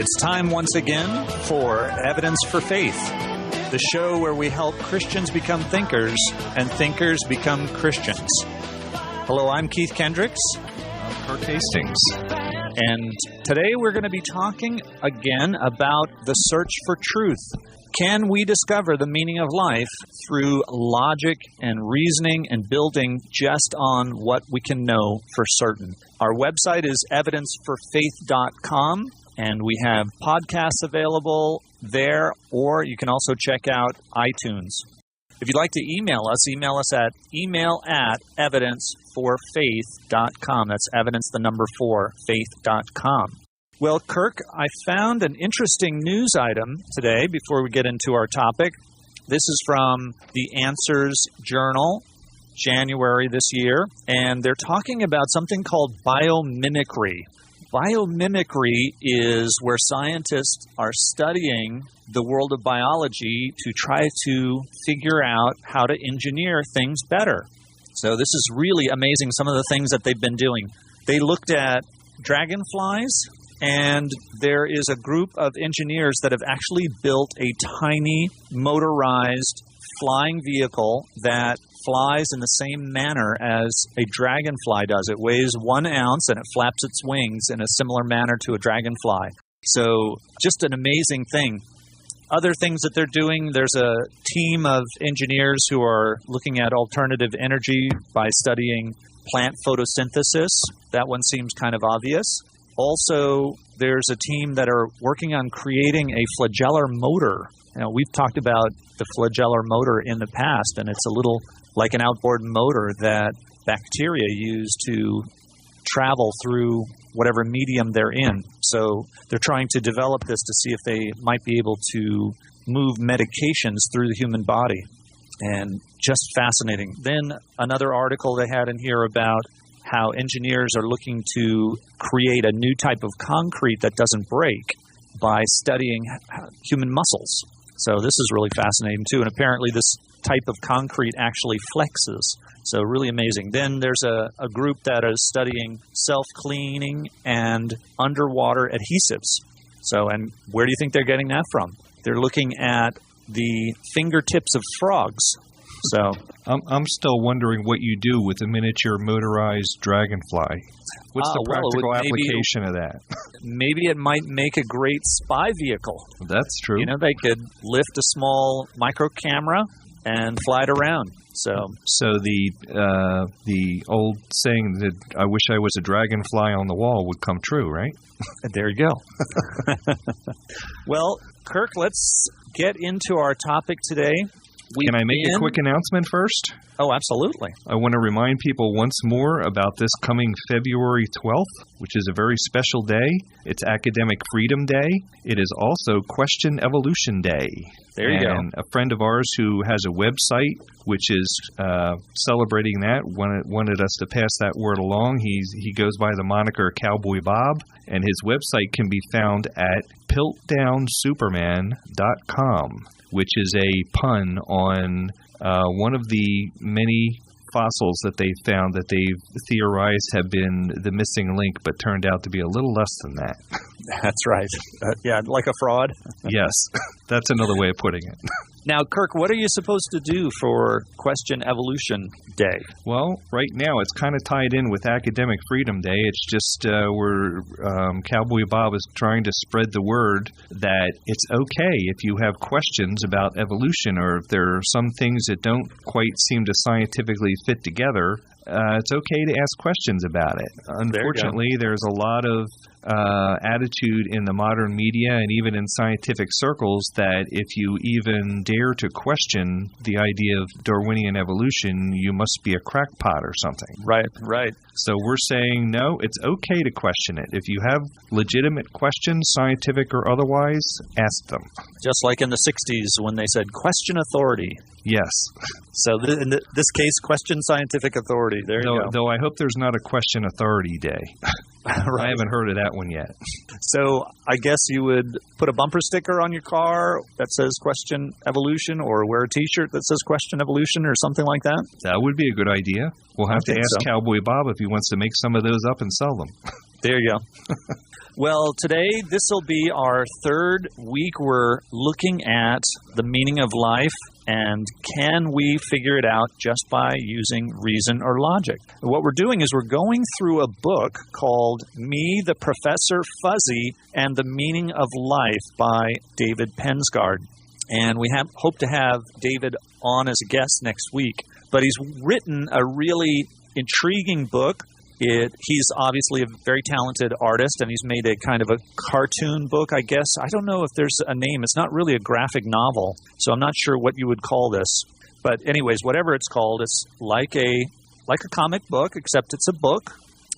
It's time once again for Evidence for Faith, the show where we help Christians become thinkers and thinkers become Christians. Hello, I'm Keith Kendricks. I'm Kirk Hastings. And today we're going to be talking again about the search for truth. Can we discover the meaning of life through logic and reasoning and building just on what we can know for certain? Our website is evidenceforfaith.com, and we have podcasts available there, or you can also check out iTunes. If you'd like to email us at email@evidenceforfaith.com. That's evidence, the number 4, faith.com. Well, Kirk, I found an interesting news item today before we get into our topic. This is from the Answers Journal, January this year, and they're talking about something called biomimicry. Biomimicry is where scientists are studying the world of biology to try to figure out how to engineer things better. So this is really amazing, some of the things that they've been doing. They looked at dragonflies, and there is a group of engineers that have actually built a tiny motorized flying vehicle that flies in the same manner as a dragonfly does. It weighs 1 ounce and it flaps its wings in a similar manner to a dragonfly. So just an amazing thing. Other things that they're doing, there's a team of engineers who are looking at alternative energy by studying plant photosynthesis. That one seems kind of obvious. Also, there's a team that are working on creating a flagellar motor. You know, we've talked about the flagellar motor in the past, and it's a little like an outboard motor that bacteria use to travel through whatever medium they're in. So they're trying to develop this to see if they might be able to move medications through the human body. And just fascinating. Then another article they had in here about how engineers are looking to create a new type of concrete that doesn't break by studying human muscles. So this is really fascinating too. And apparently this type of concrete actually flexes. So really amazing. Then there's a group that is studying self-cleaning and underwater adhesives. So, and where do you think they're getting that from? They're looking at the fingertips of frogs. So I'm still wondering what you do with a miniature motorized dragonfly. What's the practical application of that? Maybe it might make a great spy vehicle. That's true. You know, they could lift a small micro camera and fly it around. So the old saying that I wish I was a dragonfly on the wall would come true, right? There you go. Well, Kirk, let's get into our topic today. Can I make a quick announcement first? Oh, absolutely. I want to remind people once more about this coming February 12th, which is a very special day. It's Academic Freedom Day. It is also Question Evolution Day. There you go. And a friend of ours who has a website which is celebrating that wanted us to pass that word along. He goes by the moniker Cowboy Bob, and his website can be found at piltdownsuperman.com, which is a pun on one of the many fossils that they found that they've theorized have been the missing link, but turned out to be a little less than that. That's right. Yeah, like a fraud. Yes, that's another way of putting it. Now, Kirk, what are you supposed to do for Question Evolution Day? Well, right now it's kind of tied in with Academic Freedom Day. It's just Cowboy Bob is trying to spread the word that it's okay if you have questions about evolution, or if there are some things that don't quite seem to scientifically fit together. It's okay to ask questions about it. Unfortunately, there's a lot of attitude in the modern media and even in scientific circles that if you even dare to question the idea of Darwinian evolution, you must be a crackpot or something. Right, right. So we're saying, no, it's okay to question it. If you have legitimate questions, scientific or otherwise, ask them. Just like in the 60s when they said, question authority. Yes. So in this case, question scientific authority. There you go. Though I hope there's not a question authority day. Right. I haven't heard of that one yet. So I guess you would put a bumper sticker on your car that says question evolution, or wear a T-shirt that says question evolution or something like that? That would be a good idea. We'll have to ask Cowboy Bob if he wants to make some of those up and sell them. There you go. Well, today, this will be our third week. We're looking at the meaning of life, and can we figure it out just by using reason or logic? What we're doing is we're going through a book called Me, the Professor Fuzzy, and the Meaning of Life by David Pensgard. And we hope to have David on as a guest next week. But he's written a really intriguing book. He's obviously a very talented artist, and he's made a kind of a cartoon book, I guess. I don't know if there's a name. It's not really a graphic novel, so I'm not sure what you would call this. But anyways, whatever it's called, it's like a comic book, except it's a book.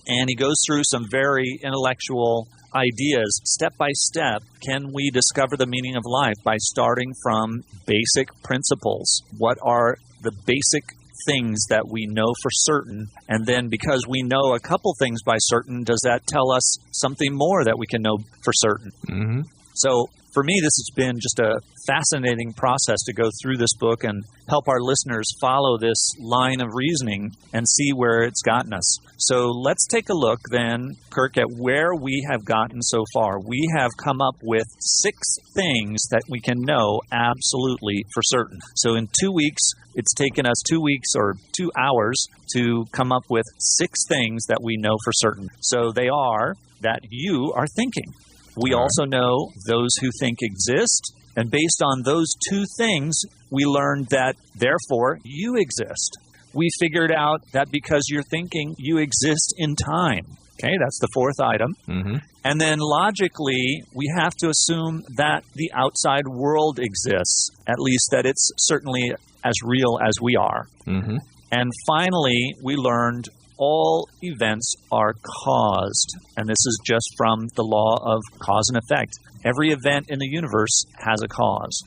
And he goes through some very intellectual ideas. Step by step, can we discover the meaning of life by starting from basic principles? What are the basic things that we know for certain, and then because we know a couple things by certain, does that tell us something more that we can know for certain? Mm-hmm. So for me, this has been just a fascinating process to go through this book and help our listeners follow this line of reasoning and see where it's gotten us. So let's take a look then, Kirk, at where we have gotten so far. We have come up with 6 things that we can know absolutely for certain. So in 2 weeks, it's taken us 2 weeks or 2 hours to come up with 6 things that we know for certain. So they are that you are thinking. We also know those who think exist, and based on those 2 things, we learned that, therefore, you exist. We figured out that because you're thinking, you exist in time. Okay, that's the 4th item. Mm-hmm. And then logically, we have to assume that the outside world exists, at least that it's certainly as real as we are. Mm-hmm. And finally, we learned all events are caused. And this is just from the law of cause and effect. Every event in the universe has a cause.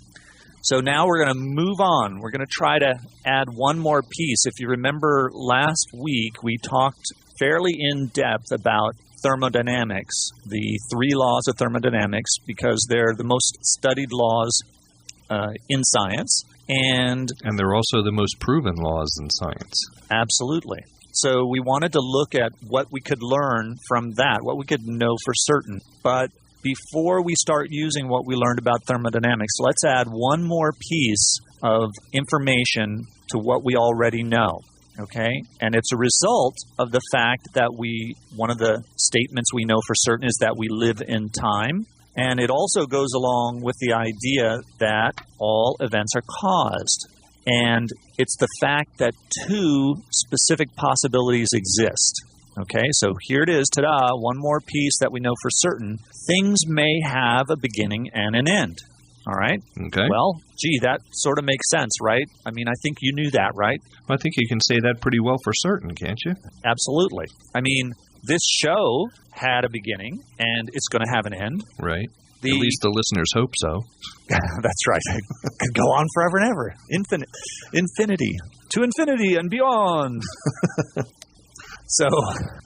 So now we're going to move on. We're going to try to add one more piece. If you remember last week, we talked fairly in depth about thermodynamics, the 3 laws of thermodynamics, because they're the most studied laws in science. And they're also the most proven laws in science. Absolutely. So we wanted to look at what we could learn from that, what we could know for certain. But before we start using what we learned about thermodynamics, let's add one more piece of information to what we already know, okay? And it's a result of the fact that one of the statements we know for certain is that we live in time. And it also goes along with the idea that all events are caused. And it's the fact that 2 specific possibilities exist. Okay, so here it is, ta-da, one more piece that we know for certain. Things may have a beginning and an end. All right? Okay. Well, gee, that sort of makes sense, right? I mean, I think you knew that, right? I think you can say that pretty well for certain, can't you? Absolutely. I mean, this show had a beginning, and it's going to have an end. Right. At least the listeners hope so. That's right. It could go on forever and ever. Infinity. To infinity and beyond. So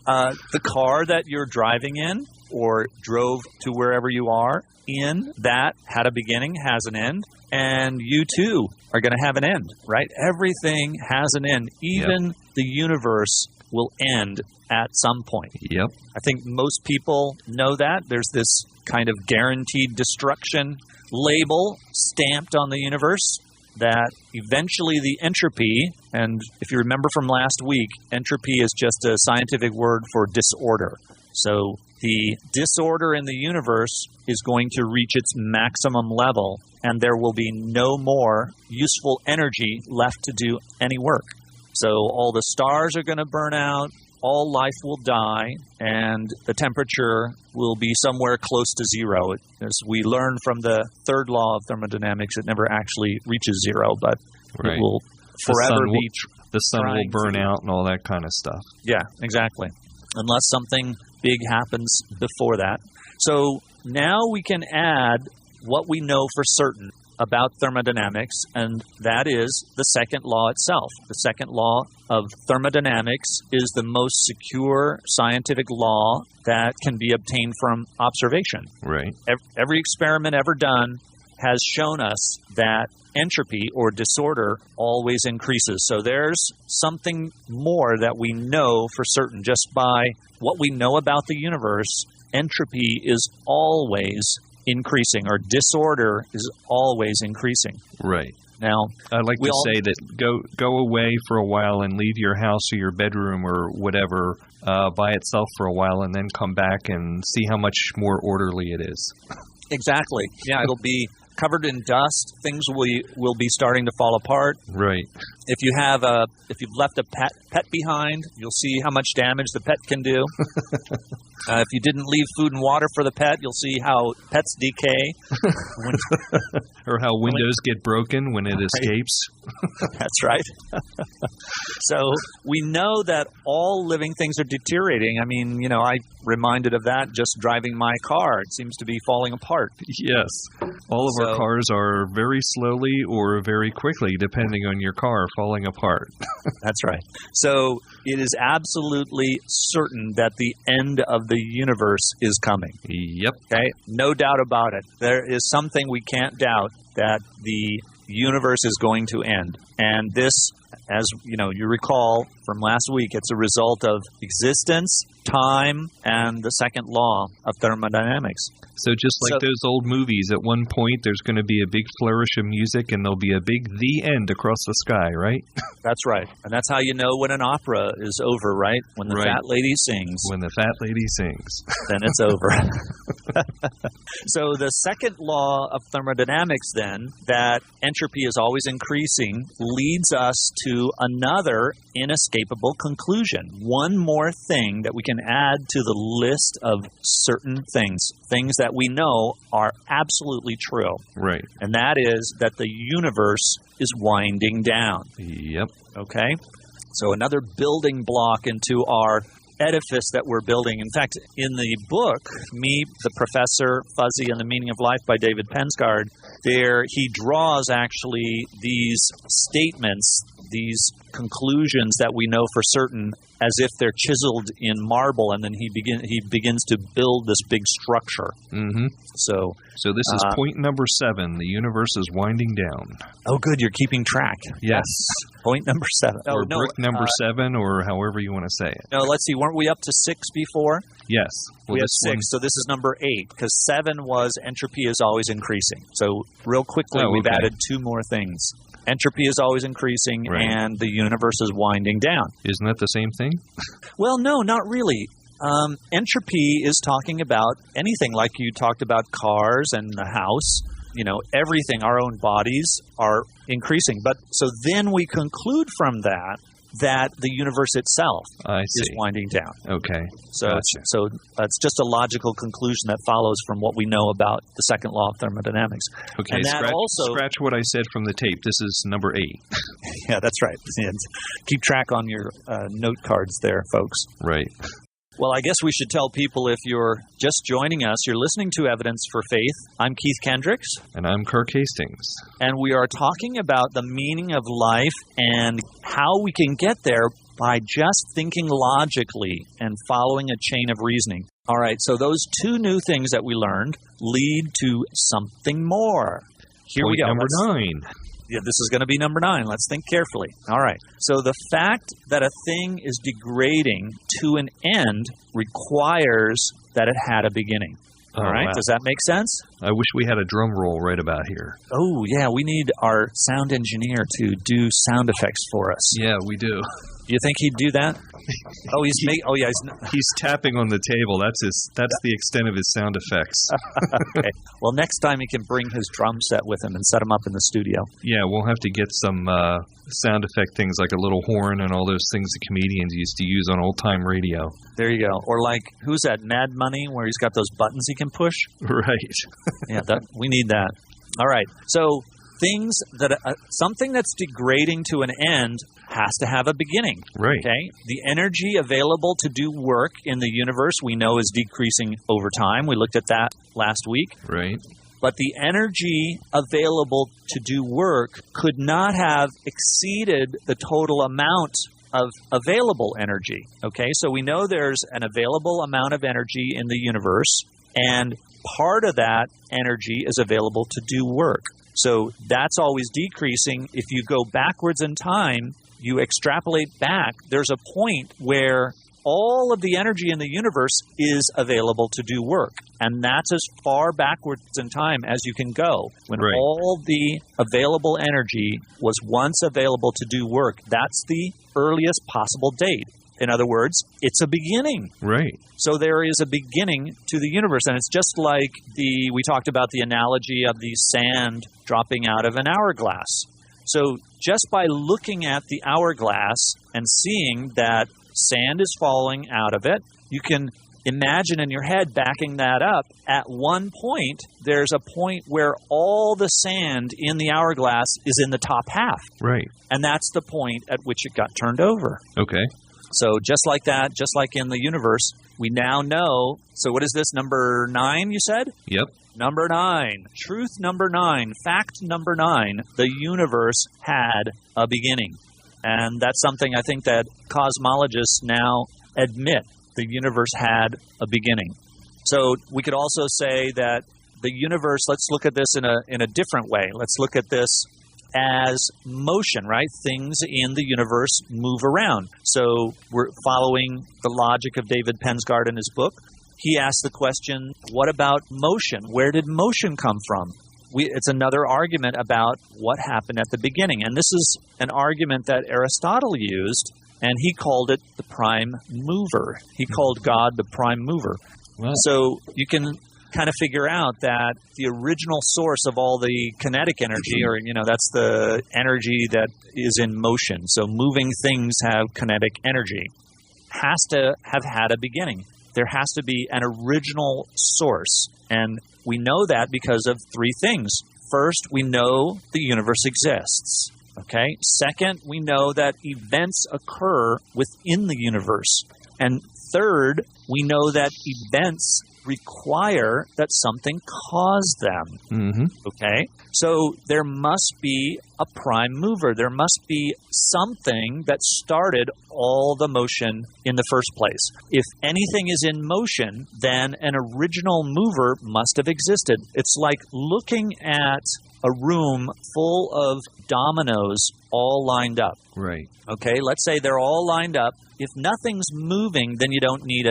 the car that you're driving in or drove to wherever you are in, that had a beginning, has an end. And you too are going to have an end, right? Everything has an end. Even the universe will end at some point. Yep. I think most people know that. There's this kind of guaranteed destruction label stamped on the universe that eventually the entropy, and if you remember from last week, entropy is just a scientific word for disorder. So the disorder in the universe is going to reach its maximum level, and there will be no more useful energy left to do any work. So all the stars are going to burn out, all life will die, and the temperature will be somewhere close to 0. As we learn from the 3rd law of thermodynamics, it never actually reaches 0, but it will forever be. The sun will burn out and all that kind of stuff. Yeah, exactly. Unless something big happens before that. So now we can add what we know for certain about thermodynamics, and that is the 2nd law itself. The 2nd law of thermodynamics is the most secure scientific law that can be obtained from observation. Right. Every experiment ever done has shown us that entropy or disorder always increases. So there's something more that we know for certain just by what we know about the universe. Entropy is always increasing, or disorder is always increasing. Right. Now, I'd like to say that go away for a while and leave your house or your bedroom or whatever by itself for a while, and then come back and see how much more orderly it is. Exactly. Yeah, it'll be covered in dust. Things will be starting to fall apart. Right. If you've left a pet behind, you'll see how much damage the pet can do. If you didn't leave food and water for the pet, you'll see how pets decay. Or how windows get broken when it escapes. That's right. So we know that all living things are deteriorating. I mean, I'm reminded of that just driving my car. It seems to be falling apart. Yes. All of our cars are very slowly or very quickly, depending on your car, falling apart. That's right. So it is absolutely certain that the end of the universe is coming. Yep. Okay? No doubt about it. There is something we can't doubt, that the universe is going to end. And this, as you recall from last week, it's a result of existence, time, and the second law of thermodynamics. So just like those old movies, at one point there's going to be a big flourish of music and there'll be a big "the end" across the sky, right? That's right. And that's how you know when an opera is over, right? When the fat lady sings. When the fat lady sings. Then it's over. So the second law of thermodynamics, then, that entropy is always increasing, leads us to another inescapable conclusion. One more thing that we can add to the list of certain things that we know are absolutely true. Right. And that is that the universe is winding down. Yep. Okay? So another building block into our edifice that we're building. In fact, in the book, Me, the Professor, Fuzzy, and the Meaning of Life by David Pensgard, there he draws actually these statements, these conclusions that we know for certain, as if they're chiseled in marble, and then he begins to build this big structure. Mm-hmm. So this is point number 7. The universe is winding down. Oh, good. You're keeping track. Yes. Point number 7. Or brick number 7, or however you want to say it. No, let's see. Weren't we up to 6 before? Yes. Well, we had 6, so this is number 8, because 7 was entropy is always increasing. So real quickly, we've added 2 more things. Entropy is always increasing, and the universe is winding down. Isn't that the same thing? Well, no, not really. Entropy is talking about anything, like you talked about cars and the house. Everything, our own bodies are increasing. But so then we conclude from that the universe itself is winding down. Okay. So gotcha. so that's just a logical conclusion that follows from what we know about the second law of thermodynamics. Okay, and that scratch what I said from the tape. This is number 8. Yeah, that's right. And keep track on your note cards there, folks. Right. Well, I guess we should tell people, if you're just joining us, you're listening to Evidence for Faith. I'm Keith Kendricks. And I'm Kirk Hastings. And we are talking about the meaning of life and how we can get there by just thinking logically and following a chain of reasoning. All right, so those 2 new things that we learned lead to something more. Here we go. Number 9. Yeah, this is going to be number 9. Let's think carefully. All right. So the fact that a thing is degrading to an end requires that it had a beginning. All right. Wow. Does that make sense? I wish we had a drum roll right about here. Oh, yeah. We need our sound engineer to do sound effects for us. Yeah, we do. You think he'd do that? Oh, he's tapping on the table. That's the extent of his sound effects. Okay. Well, next time he can bring his drum set with him and set them up in the studio. Yeah, we'll have to get some sound effect things like a little horn and all those things the comedians used to use on old-time radio. There you go. Or like, who's that, Mad Money, where he's got those buttons he can push? Right. Yeah, we need that. All right. So things that something that's degrading to an end has to have a beginning. Right. Okay. The energy available to do work in the universe we know is decreasing over time. We looked at that last week. Right. But the energy available to do work could not have exceeded the total amount of available energy. Okay. So we know there's an available amount of energy in the universe. And part of that energy is available to do work. So that's always decreasing. If you go backwards in time, you extrapolate back, there's a point where all of the energy in the universe is available to do work. And that's as far backwards in time as you can go. When all the available energy was once available to do work, that's the earliest possible date. In other words, it's a beginning. Right. So there is a beginning to the universe. And it's just like we talked about the analogy of the sand dropping out of an hourglass. So just by looking at the hourglass and seeing that sand is falling out of it, you can imagine in your head backing that up. At one point, there's a point where all the sand in the hourglass is in the top half. Right. And that's the point at which it got turned over. Okay. So just like that, just like in the universe, we now know. So what is this, number 9, you said? Yep. Number 9. Truth number 9. Fact number 9. The universe had a beginning. And that's something I think that cosmologists now admit. The universe had a beginning. So we could also say that the universe, let's look at this in a different way. Let's look at this as motion, right? Things in the universe move around. So we're following the logic of David Pensgard in his book. He asked the question, what about motion? Where did motion come from? It's another argument about what happened at the beginning. And this is an argument that Aristotle used, and he called it the prime mover. He called God the prime mover. Wow. So you can kind of figure out that the original source of all the kinetic energy, or, that's the energy that is in motion. So moving things have kinetic energy, has to have had a beginning. There has to be an original source. And we know that because of 3 things. First, we know the universe exists. Okay? Second, we know that events occur within the universe. And third, we know that events require that something cause them. Mm-hmm. Okay? So there must be a prime mover. There must be something that started all the motion in the first place. If anything is in motion, then an original mover must have existed. It's like looking at a room full of dominoes all lined up. Right. Okay? Let's say they're all lined up. If nothing's moving, then you don't need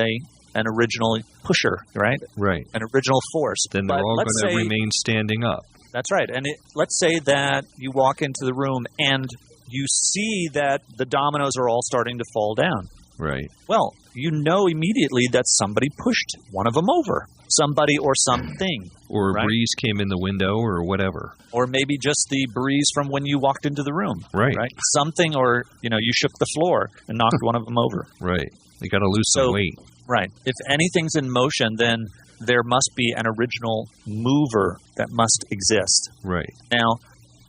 an original pusher, right? Right. An original force. Then they're all going to remain standing up. That's right. And let's say that you walk into the room and you see that the dominoes are all starting to fall down. Right. Well, you know immediately that somebody pushed one of them over. Somebody or something. Or a breeze came in the window or whatever. Or maybe just the breeze from when you walked into the room. Right. Something, or, you shook the floor and knocked one of them over. Right. They got to lose some weight. Right. If anything's in motion, then there must be an original mover that must exist. Right. Now,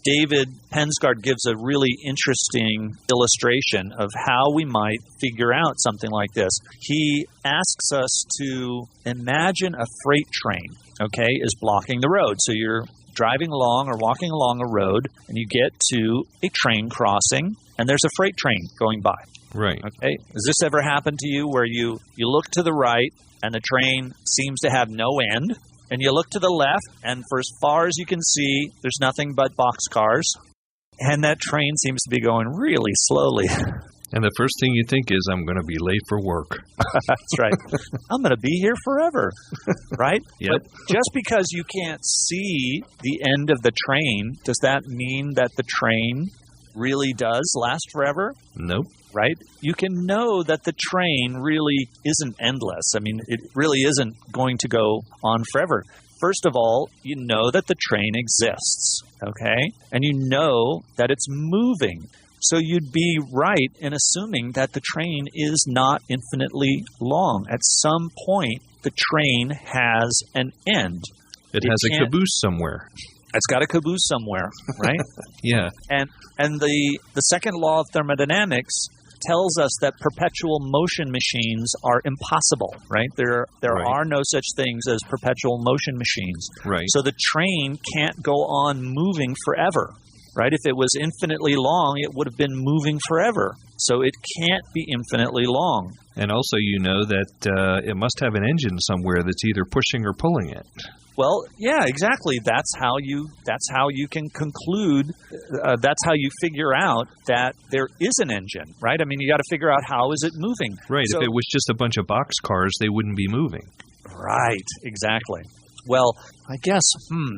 David Pensgard gives a really interesting illustration of how we might figure out something like this. He asks us to imagine a freight train, is blocking the road. So you're driving along or walking along a road, and you get to a train crossing, and there's a freight train going by. Right. Okay. Has this ever happened to you where you look to the right, and the train seems to have no end? And you look to the left, and for as far as you can see, there's nothing but boxcars. And that train seems to be going really slowly. And the first thing you think is, I'm going to be late for work. That's right. I'm going to be here forever, right? Yep. But just because you can't see the end of the train, does that mean that the train really does last forever? Nope. Right? You can know that the train really isn't endless. I mean, it really isn't going to go on forever. First of all, you know that the train exists, okay? And you know that it's moving. So you'd be right in assuming that the train is not infinitely long. At some point, the train has an end. It has a caboose somewhere. It's got a caboose somewhere, right? Yeah. And the second law of thermodynamics tells us that perpetual motion machines are impossible, right? There are no such things as perpetual motion machines. Right. So the train can't go on moving forever. right? If it was infinitely long, it would have been moving forever. So it can't be infinitely long. And also, you know that it must have an engine somewhere that's either pushing or pulling it. Well, yeah, exactly. That's how you can conclude. That's how you figure out that there is an engine, right? I mean, you got to figure out how is it moving. Right. So, if it was just a bunch of boxcars, they wouldn't be moving. Right. Exactly. Well, I guess,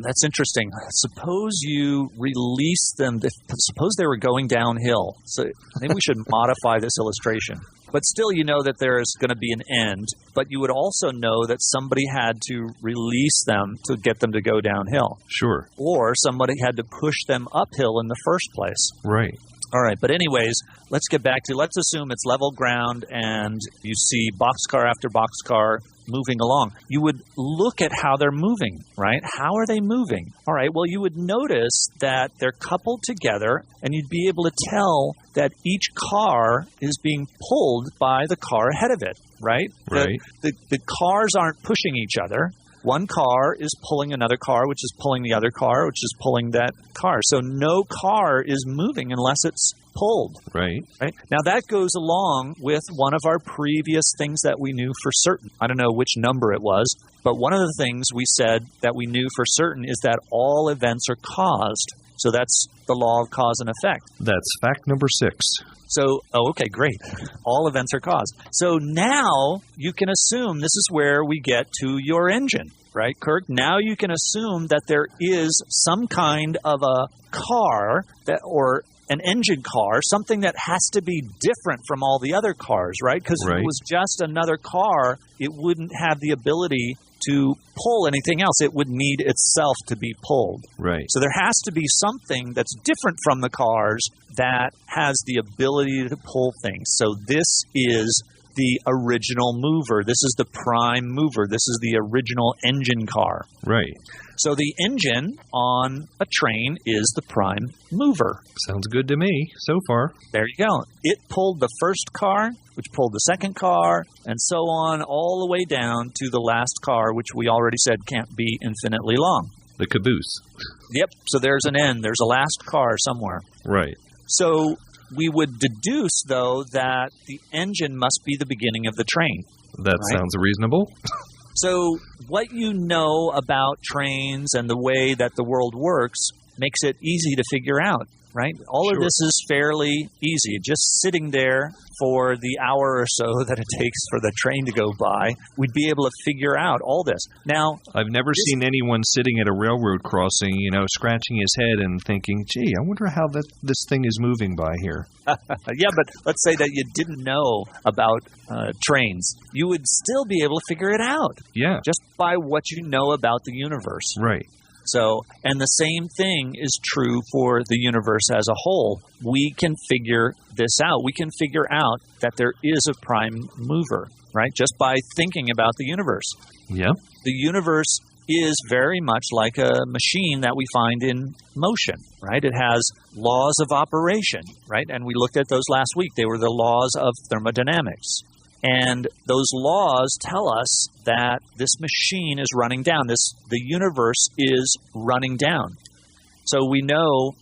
that's interesting. Suppose you release them. Suppose they were going downhill. So maybe we should modify this illustration. But still, you know that there is going to be an end. But you would also know that somebody had to release them to get them to go downhill. Sure. Or somebody had to push them uphill in the first place. Right. All right. But anyways, let's get back to, let's assume it's level ground and you see boxcar after boxcar moving along. You would look at how they're moving, right? How are they moving? All right, well, you would notice that they're coupled together, and you'd be able to tell that each car is being pulled by the car ahead of it, right? Right. The cars aren't pushing each other. One car is pulling another car, which is pulling the other car, which is pulling that car. So no car is moving unless it's pulled. Right. Now, that goes along with one of our previous things that we knew for certain. I don't know which number it was, but one of the things we said that we knew for certain is that all events are caused. So that's the law of cause and effect. That's fact number 6. So, okay, great. All events are caused. So now you can assume this is where we get to your engine, right, Kirk? Now you can assume that there is some kind of a car or an engine car, something that has to be different from all the other cars, right? Because if it was just another car, it wouldn't have the ability to pull anything else. It would need itself to be pulled. Right. So there has to be something that's different from the cars that has the ability to pull things. So this is the original mover. This is the prime mover. This is the original engine car. Right. So the engine on a train is the prime mover. Sounds good to me so far. There you go. It pulled the first car, which pulled the second car, and so on, all the way down to the last car, which we already said can't be infinitely long. The caboose. Yep. So there's an end. There's a last car somewhere. Right. So we would deduce, though, that the engine must be the beginning of the train. That sounds reasonable. So what you know about trains and the way that the world works makes it easy to figure out, right? All of this is fairly easy. Just sitting there for the hour or so that it takes for the train to go by, we'd be able to figure out all this. Now, I've never seen anyone sitting at a railroad crossing, scratching his head and thinking, gee, I wonder how this thing is moving by here. Yeah, but let's say that you didn't know about trains. You would still be able to figure it out. Yeah. Just by what you know about the universe. Right. So, and the same thing is true for the universe as a whole. We can figure this out. We can figure out that there is a prime mover, right? Just by thinking about the universe. Yeah. The universe is very much like a machine that we find in motion, right? It has laws of operation, right? And we looked at those last week. They were the laws of thermodynamics. And those laws tell us that this machine is running down. The universe is running down. So we know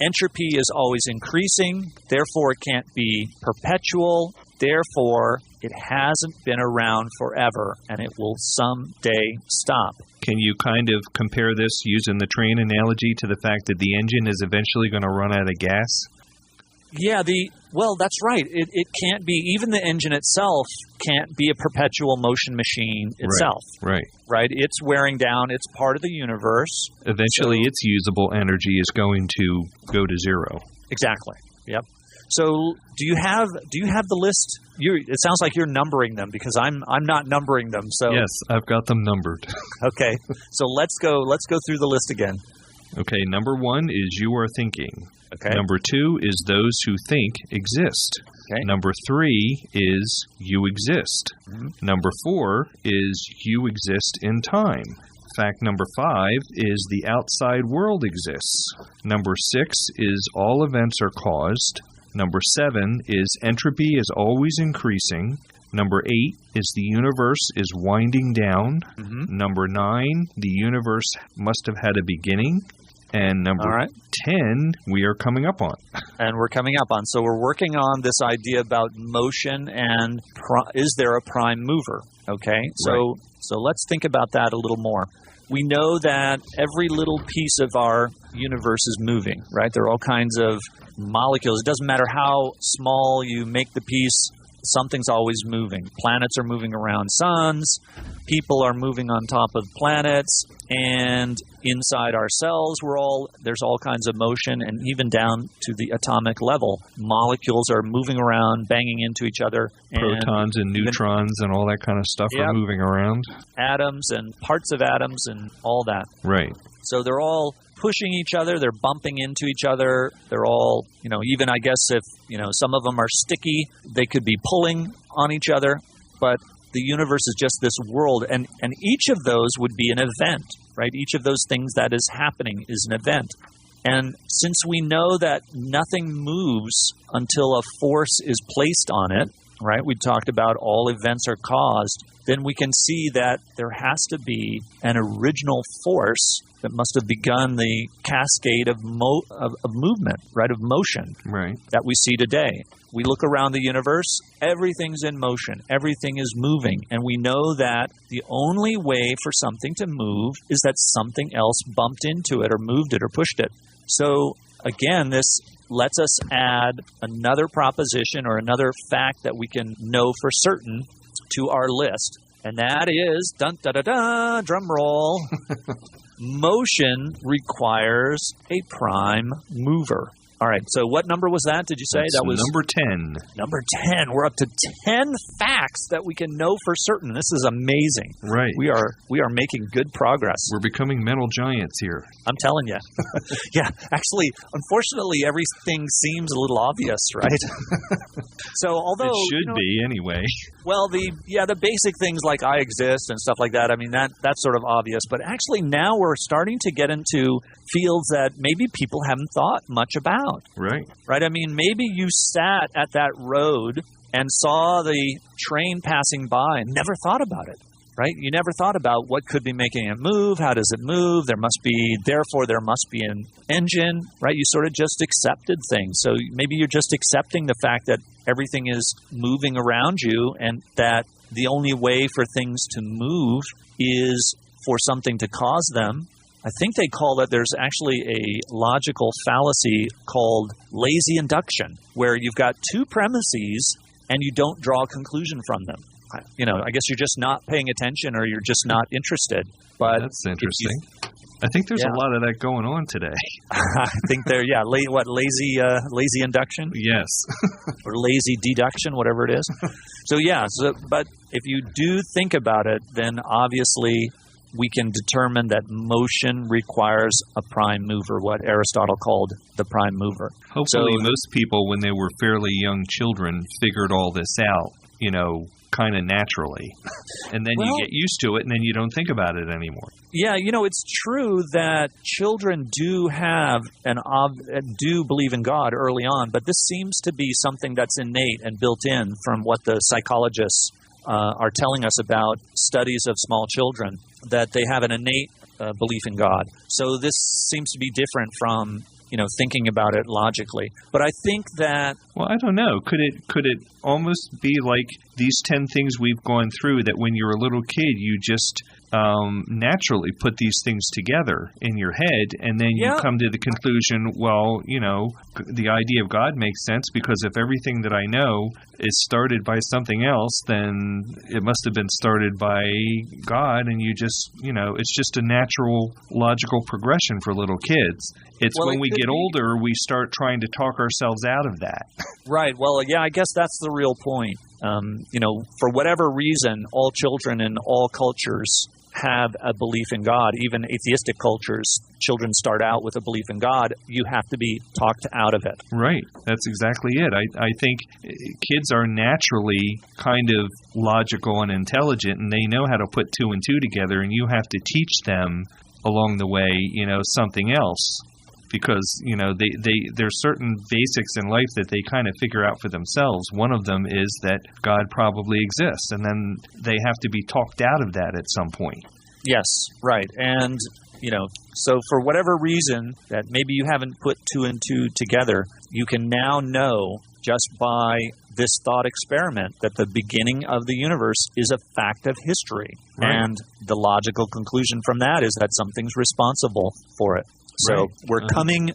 entropy is always increasing. Therefore, it can't be perpetual. Therefore, it hasn't been around forever, and it will someday stop. Can you kind of compare this using the train analogy to the fact that the engine is eventually going to run out of gas? Yeah, well, that's right. It can't be, even the engine itself can't be a perpetual motion machine itself. Right? It's wearing down. It's part of the universe. Eventually, its usable energy is going to go to zero. Exactly. Yep. So, do you have the list? It sounds like you're numbering them because I'm not numbering them. So yes, I've got them numbered. Okay. So let's go through the list again. Okay, number 1 is you are thinking. Okay. Number 2 is those who think exist. Okay. Number 3 is you exist. Mm-hmm. Number 4 is you exist in time. Fact number 5 is the outside world exists. Number 6 is all events are caused. Number 7 is entropy is always increasing. Number 8 is the universe is winding down. Mm-hmm. Number 9, the universe must have had a beginning. And number 10, we are coming up on. And we're coming up on. So we're working on this idea about motion and is there a prime mover? Okay, so let's think about that a little more. We know that every little piece of our universe is moving, right? There are all kinds of molecules. It doesn't matter how small you make the piece, something's always moving. Planets are moving around suns. People are moving on top of planets. And inside ourselves, there's all kinds of motion, and even down to the atomic level. Molecules are moving around, banging into each other. Protons and neutrons and all that kind of stuff are moving around. Atoms and parts of atoms and all that. Right. So they're all pushing each other. They're bumping into each other. They're all, even I guess if, some of them are sticky, they could be pulling on each other. But the universe is just this world, and each of those would be an event, right? Each of those things that is happening is an event. And since we know that nothing moves until a force is placed on it, right? We talked about all events are caused, then we can see that there has to be an original force that must have begun the cascade of movement, right, of motion that we see today. We look around the universe, everything's in motion, everything is moving, and we know that the only way for something to move is that something else bumped into it or moved it or pushed it. So again, this lets us add another proposition or another fact that we can know for certain to our list, and that is, dun-da-da-da, drum roll, motion requires a prime mover. All right, so what number was that, did you say? That was number 10. Number 10. We're up to 10 facts that we can know for certain. This is amazing. Right. We are making good progress. We're becoming mental giants here. I'm telling you. Yeah, actually, unfortunately, everything seems a little obvious, right? So although it should be anyway. Well, the basic things like I exist and stuff like that, I mean, that's sort of obvious. But actually now we're starting to get into fields that maybe people haven't thought much about. Right. Right? I mean, maybe you sat at that road and saw the train passing by and never thought about it. Right? You never thought about what could be making it move, how does it move, there must be an engine, right? You sort of just accepted things. So maybe you're just accepting the fact that everything is moving around you and that the only way for things to move is for something to cause them. I think they call it, there's actually a logical fallacy called lazy induction, where you've got two premises and you don't draw a conclusion from them. I guess you're just not paying attention or you're just not interested. But that's interesting. I think there's a lot of that going on today. I think lazy induction? Yes. Or lazy deduction, whatever it is. But if you do think about it, then obviously we can determine that motion requires a prime mover, what Aristotle called the prime mover. Hopefully most people, when they were fairly young children, figured all this out, kind of naturally. And then you get used to it, and then you don't think about it anymore. Yeah, it's true that children do do believe in God early on, but this seems to be something that's innate and built in from what the psychologists are telling us about studies of small children, that they have an innate belief in God. So this seems to be different from thinking about it logically. But I think that... Well, I don't know. Could it almost be like these 10 things we've gone through, that when you're a little kid, you just naturally put these things together in your head, and then you come to the conclusion, well, the idea of God makes sense, because if everything that I know is started by something else, then it must have been started by God, and you just, it's just a natural, logical progression for little kids. It's when we get older, we start trying to talk ourselves out of that. Right. Well, I guess that's the real point. For whatever reason, all children in all cultures have a belief in God. Even atheistic cultures, children start out with a belief in God. You have to be talked out of it. Right. That's exactly it. I think kids are naturally kind of logical and intelligent, and they know how to put two and two together, and you have to teach them along the way, something else. Because, there's certain basics in life that they kind of figure out for themselves. One of them is that God probably exists, and then they have to be talked out of that at some point. Yes, right. And So for whatever reason that maybe you haven't put two and two together, you can now know just by this thought experiment that the beginning of the universe is a fact of history. Right. And the logical conclusion from that is that something's responsible for it. So we're coming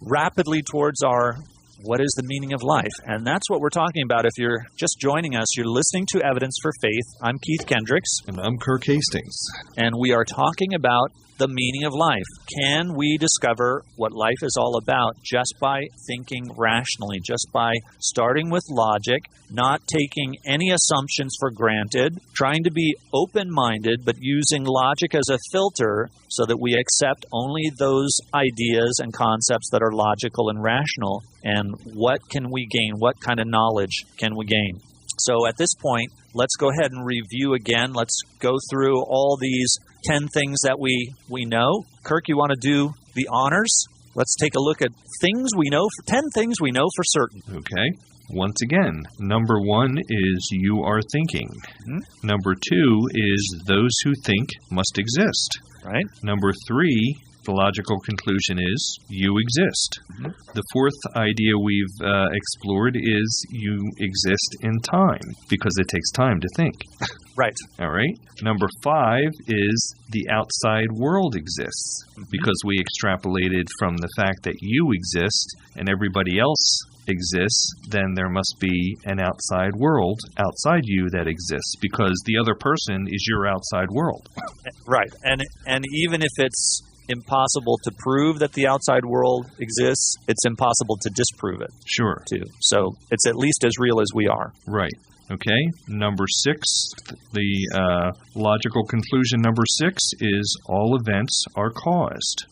rapidly towards our what is the meaning of life? And that's what we're talking about. If you're just joining us, you're listening to Evidence for Faith. I'm Keith Kendricks. And I'm Kirk Hastings. And we are talking about the meaning of life. Can we discover what life is all about just by thinking rationally, just by starting with logic, not taking any assumptions for granted, trying to be open-minded, but using logic as a filter so that we accept only those ideas and concepts that are logical and rational? And what can we gain? What kind of knowledge can we gain? So at this point, let's go ahead and review again. Let's go through all these 10 things that we know. Kirk, you want to do the honors? Let's take a look at things we know, 10 things we know for certain. Okay. Once again, number 1 is you are thinking. Mm-hmm. Number 2 is those who think must exist. Right. Number 3, the logical conclusion is you exist. Mm-hmm. The 4th idea we've explored is you exist in time because it takes time to think. Right. All right. Number 5 is the outside world exists because we extrapolated from the fact that you exist and everybody else exists, then there must be an outside world outside you that exists because the other person is your outside world. Right. And even if it's impossible to prove that the outside world exists, it's impossible to disprove it. Sure. Too. So it's at least as real as we are. Right. Okay. Number 6, the logical conclusion number 6 is all events are caused,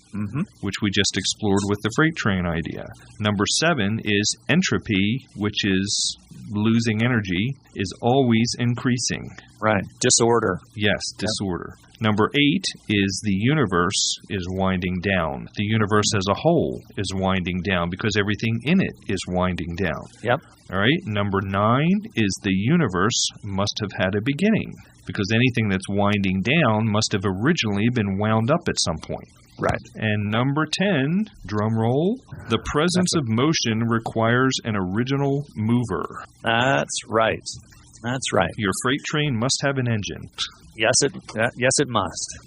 which we just explored with the freight train idea. Number 7 is entropy, which is losing energy, is always increasing. Right. Disorder. Yes, disorder. Yep. Number 8 is the universe is winding down. The universe as a whole is winding down because everything in it is winding down. Yep. All right. Number 9 is the universe must have had a beginning because anything that's winding down must have originally been wound up at some point. Right. And number 10, drum roll, the presence of motion requires an original mover. That's right. That's right. Your freight train must have an engine. Yes, it must.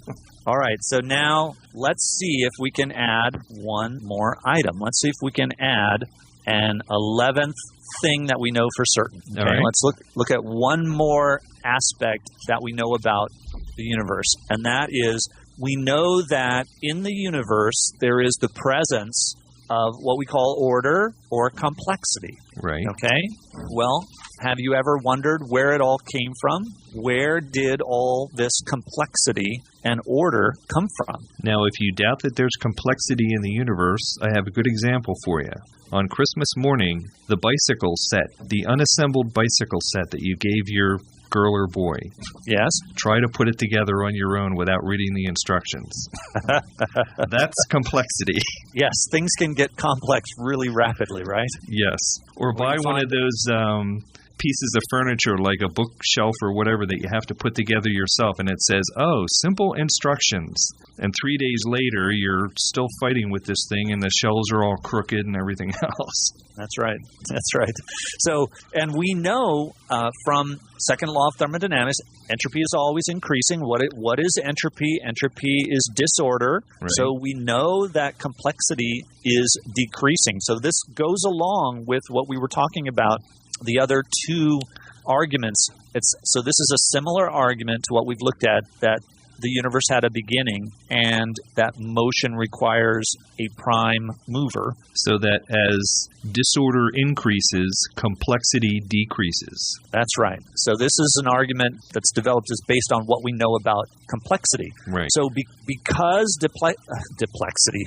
All right, so now let's see if we can add one more item. Let's see if we can add an 11th thing that we know for certain. Okay, all right. Let's look at one more aspect that we know about the universe, and that is we know that in the universe there is the presence of what we call order or complexity. Right. Okay? Well, have you ever wondered where it all came from? Where did all this complexity and order come from? Now, if you doubt that there's complexity in the universe, I have a good example for you. On Christmas morning, the bicycle set, the unassembled bicycle set that you gave your girl or boy. Yes. Try to put it together on your own without reading the instructions. That's complexity. Yes, things can get complex really rapidly, right? Yes. Or buy one of those pieces of furniture like a bookshelf or whatever that you have to put together yourself, and it says, oh, simple instructions. And 3 days later, you're still fighting with this thing, and the shelves are all crooked and everything else. That's right. That's right. So, and we know from second law of thermodynamics, entropy is always increasing. What is entropy? Entropy is disorder. Right. So we know that complexity is decreasing. So this goes along with what we were talking about, the other two arguments. So this is a similar argument to what we've looked at, that the universe had a beginning and that motion requires a prime mover. So that as disorder increases, complexity decreases. That's right. So this is an argument that's developed just based on what we know about complexity. Right. So because duplexity.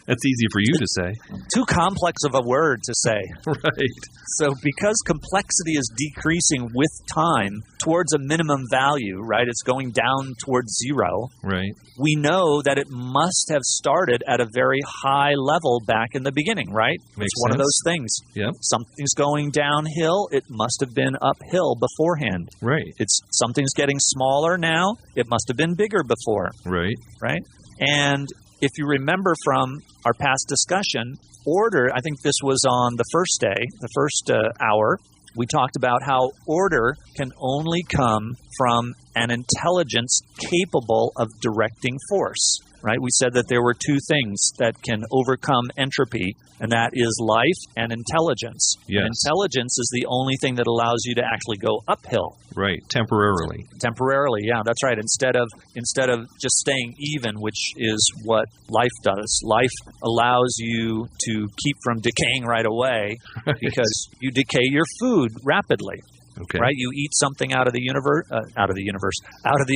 That's easy for you to say. Too complex of a word to say. Right. So because complexity is decreasing with time towards a minimum value, right? It's going down towards zero. Right. We know that it must have started at a very high level back in the beginning, right? Makes it's one sense. Of those things. Yep. Something's going downhill. It must have been uphill beforehand. Right. Something's getting smaller now. It must have been bigger before. Right. Right? And if you remember from our past discussion, order, I think this was on the first day, the first hour, we talked about how order can only come from an intelligence capable of directing force, right? We said that there were two things that can overcome entropy, and that is life and intelligence. Yes. And intelligence is the only thing that allows you to actually go uphill. Right, temporarily. Temporarily, yeah, that's right. Instead of just staying even, which is what life does. Life allows you to keep from decaying right away because you decay your food rapidly. Okay. Right, you eat something out of the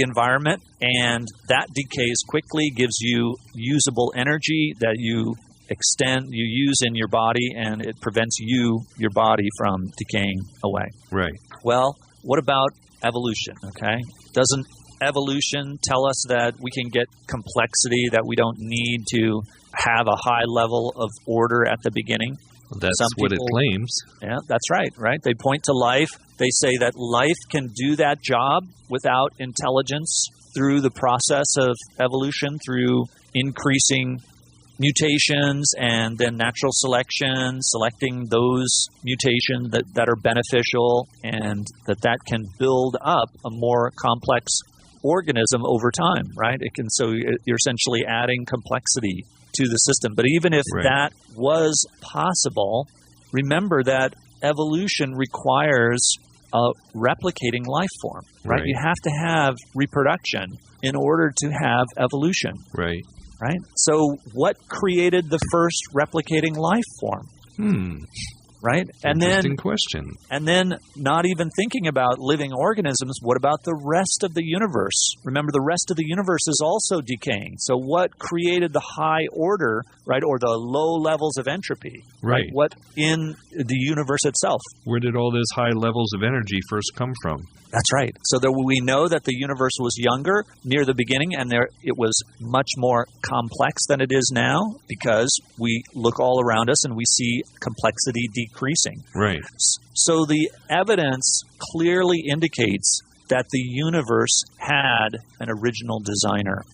environment, and that decays quickly, gives you usable energy that you use in your body, and it prevents your body from decaying away. Right. Well, what about evolution? Okay, doesn't evolution tell us that we can get complexity, that we don't need to have a high level of order at the beginning? That's what it claims. Yeah, that's right. They point to life. They say that life can do that job without intelligence through the process of evolution, through increasing mutations and then natural selection, selecting those mutations that are beneficial, and that can build up a more complex organism over time, right? So you're essentially adding complexity to the system. But even if that was possible, remember that evolution requires a replicating life form, right? You have to have reproduction in order to have evolution. Right. So what created the first replicating life form? Right? Interesting question. And then not even thinking about living organisms, what about the rest of the universe? Remember, the rest of the universe is also decaying. So what created the high order, right, or the low levels of entropy? Right. What in the universe itself? Where did all those high levels of energy first come from? That's right. So we know that the universe was younger near the beginning, and it was much more complex than it is now, because we look all around us and we see complexity decreasing. Right. So the evidence clearly indicates that the universe had an original designer.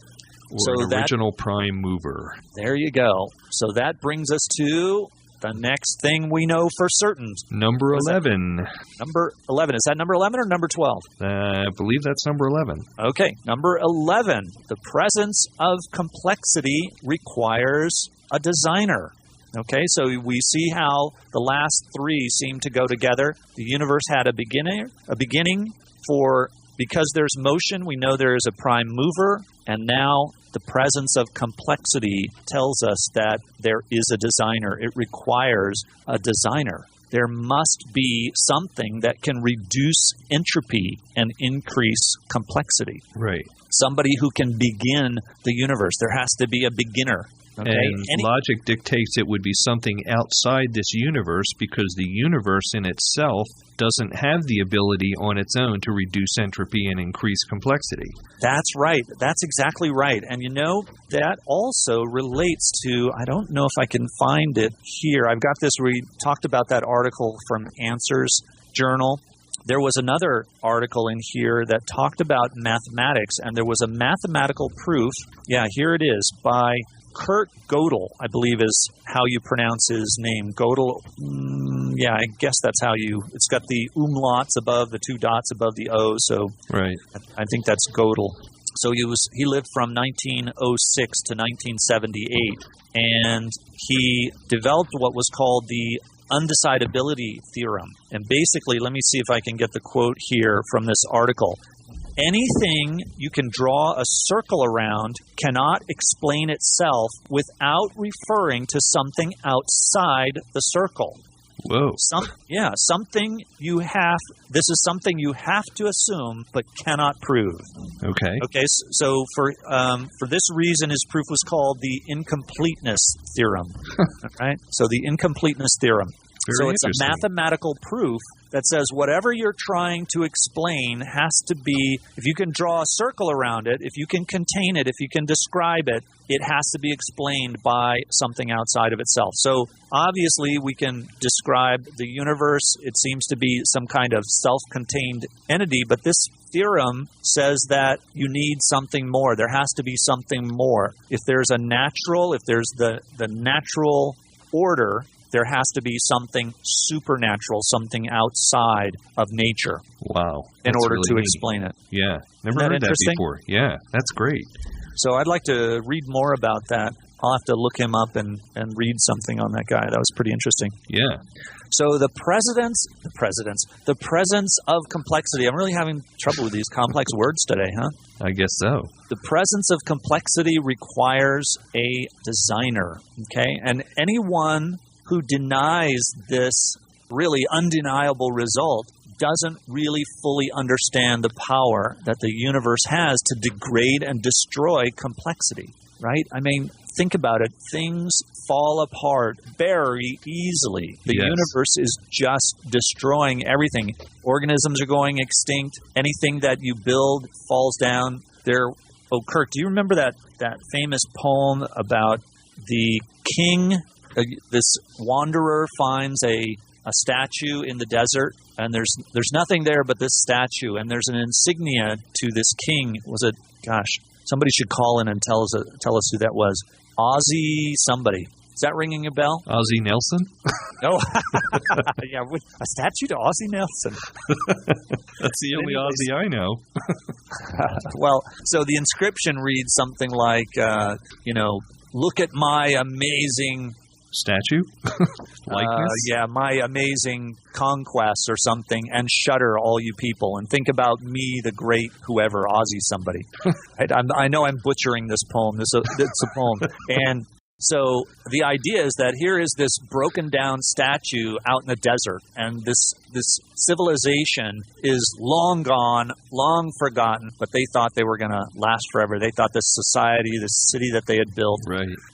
Or an original prime mover. There you go. So that brings us to the next thing we know for certain. Number 11. Number 11. Is that number 11 or number 12? I believe that's number 11. Okay. Number 11. The presence of complexity requires a designer. Okay, so we see how the last three seem to go together. The universe had a beginning because there's motion, we know there is a prime mover, and now the presence of complexity tells us that there is a designer. It requires a designer. There must be something that can reduce entropy and increase complexity. Right. Somebody who can begin the universe. There has to be a beginner. Okay. And logic dictates it would be something outside this universe, because the universe in itself doesn't have the ability on its own to reduce entropy and increase complexity. That's right. That's exactly right. And that also relates to, I don't know if I can find it here. I've got this where we talked about that article from Answers Journal. There was another article in here that talked about mathematics, and there was a mathematical proof. Yeah, here it is, by Kurt Gödel, I believe is how you pronounce his name. Gödel, yeah, I guess that's how it's got the umlauts above, the two dots above the O, so right. I think that's Gödel. So he lived from 1906 to 1978, and he developed what was called the undecidability theorem. And basically, let me see if I can get the quote here from this article. Anything you can draw a circle around cannot explain itself without referring to something outside the circle. Whoa. This is something you have to assume but cannot prove. Okay. Okay, so for this reason, his proof was called the incompleteness theorem. Right? So the incompleteness theorem. So it's a mathematical proof that says whatever you're trying to explain has to be, if you can draw a circle around it, if you can contain it, if you can describe it, it has to be explained by something outside of itself. So obviously we can describe the universe. It seems to be some kind of self-contained entity, but this theorem says that you need something more. There has to be something more. If there's the natural order, there has to be something supernatural, something outside of nature. Wow. In order really to neat. explain it. Yeah. Never Isn't heard that interesting? before. Yeah, that's great. So I'd like to read more about that. I'll have to look him up and read something on that guy. That was pretty interesting. Yeah. So the presence of complexity. I'm really having trouble with these complex words today, huh? I guess so. The presence of complexity requires a designer, okay? And anyone who denies this really undeniable result doesn't really fully understand the power that the universe has to degrade and destroy complexity, right? I mean, think about it. Things fall apart very easily. The Yes. universe is just destroying everything. Organisms are going extinct. Anything that you build falls down. Oh, Kirk, do you remember that famous poem about the king? This wanderer finds a statue in the desert, and there's nothing there but this statue, and there's an insignia to this king. Somebody should call in and tell us who that was. Ozzy somebody. Is that ringing a bell? Ozzy Nelson? No. Yeah, a statue to Ozzy Nelson. That's the only Ozzy I know. Well, so the inscription reads something like, look at my amazing statue? Likeness? My amazing conquests or something, and shudder, all you people, and think about me, the great whoever, Ozzy somebody. I know I'm butchering this poem. It's a poem. And so the idea is that here is this broken down statue out in the desert, and this civilization is long gone, long forgotten, but they thought they were going to last forever. They thought this society, this city that they had built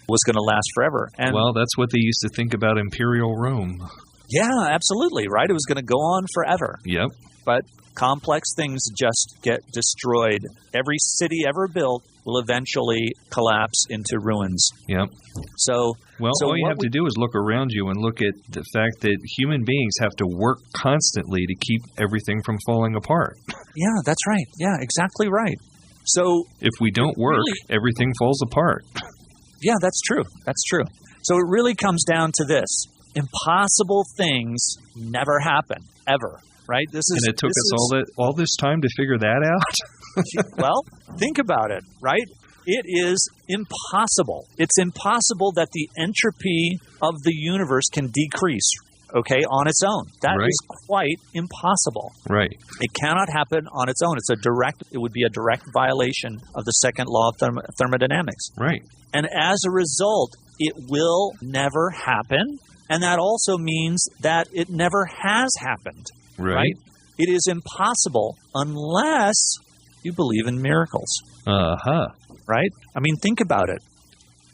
was going to last forever. And well, that's what they used to think about Imperial Rome. Yeah, absolutely, right? It was going to go on forever. Yep. But complex things just get destroyed. Every city ever built will eventually collapse into ruins. Yep. So all you have to do is look around you and look at the fact that human beings have to work constantly to keep everything from falling apart. Yeah, that's right. Yeah, exactly right. So if we don't work, everything falls apart. Yeah, that's true. That's true. So it really comes down to this. Impossible things never happen, ever. Right? And it took us all this time to figure that out? Well, think about it, right? It is impossible. It's impossible that the entropy of the universe can decrease, on its own. That is quite impossible. Right. It cannot happen on its own. It would be a direct violation of the second law of thermodynamics. Right. And as a result, it will never happen. And that also means that it never has happened. Right? It is impossible unless you believe in miracles. Uh-huh. Right? I mean, think about it.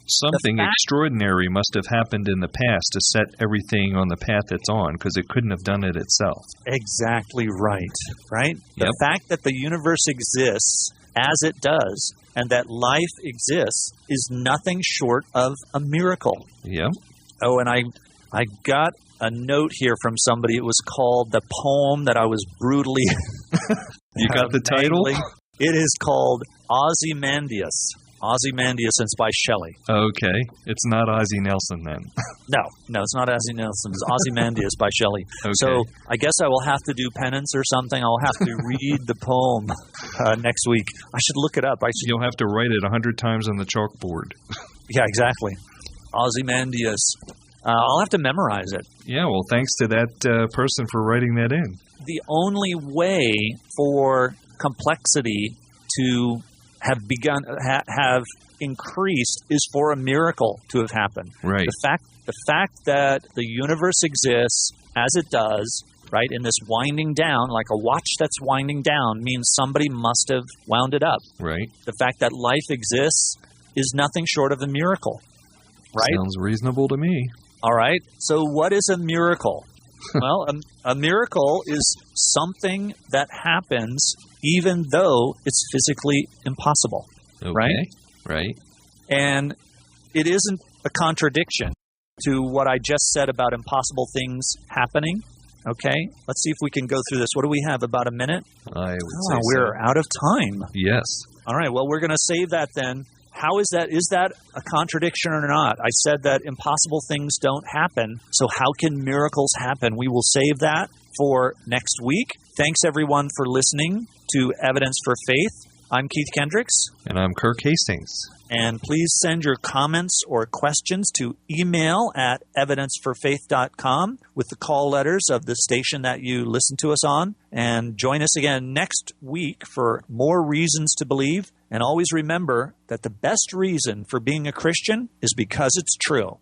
Something extraordinary must have happened in the past to set everything on the path it's on, because it couldn't have done it itself. Exactly right. Right? The fact that the universe exists as it does and that life exists is nothing short of a miracle. Yep. Oh, and I got a note here from somebody. It was called The Poem That I Was Brutally... You got the title? It is called Ozymandias. Ozymandias, and it's by Shelley. Okay. It's not Ozzy Nelson then. No, it's not Ozzy Nelson. It's Ozymandias by Shelley. Okay. So I guess I will have to do penance or something. I'll have to read the poem next week. I should look it up. You'll have to write it 100 times on the chalkboard. Yeah, exactly. Ozymandias. I'll have to memorize it. Yeah, well, thanks to that person for writing that in. The only way for complexity to have have increased is for a miracle to have happened. Right. The fact that the universe exists as it does, right, in this winding down, like a watch that's winding down, means somebody must have wound it up. Right. The fact that life exists is nothing short of a miracle. Right? Sounds reasonable to me. All right. So what is a miracle? Well, a miracle is something that happens even though it's physically impossible. Okay. Right? Right. And it isn't a contradiction to what I just said about impossible things happening. Okay, let's see if we can go through this. What do we have, about a minute? I would say we're out of time. Yes. All right, well, we're going to save that then. How is that? Is that a contradiction or not? I said that impossible things don't happen, so how can miracles happen? We will save that for next week. Thanks, everyone, for listening to Evidence for Faith. I'm Keith Kendricks. And I'm Kirk Hastings. And please send your comments or questions to email at evidenceforfaith.com with the call letters of the station that you listen to us on. And join us again next week for more reasons to believe. And always remember that the best reason for being a Christian is because it's true.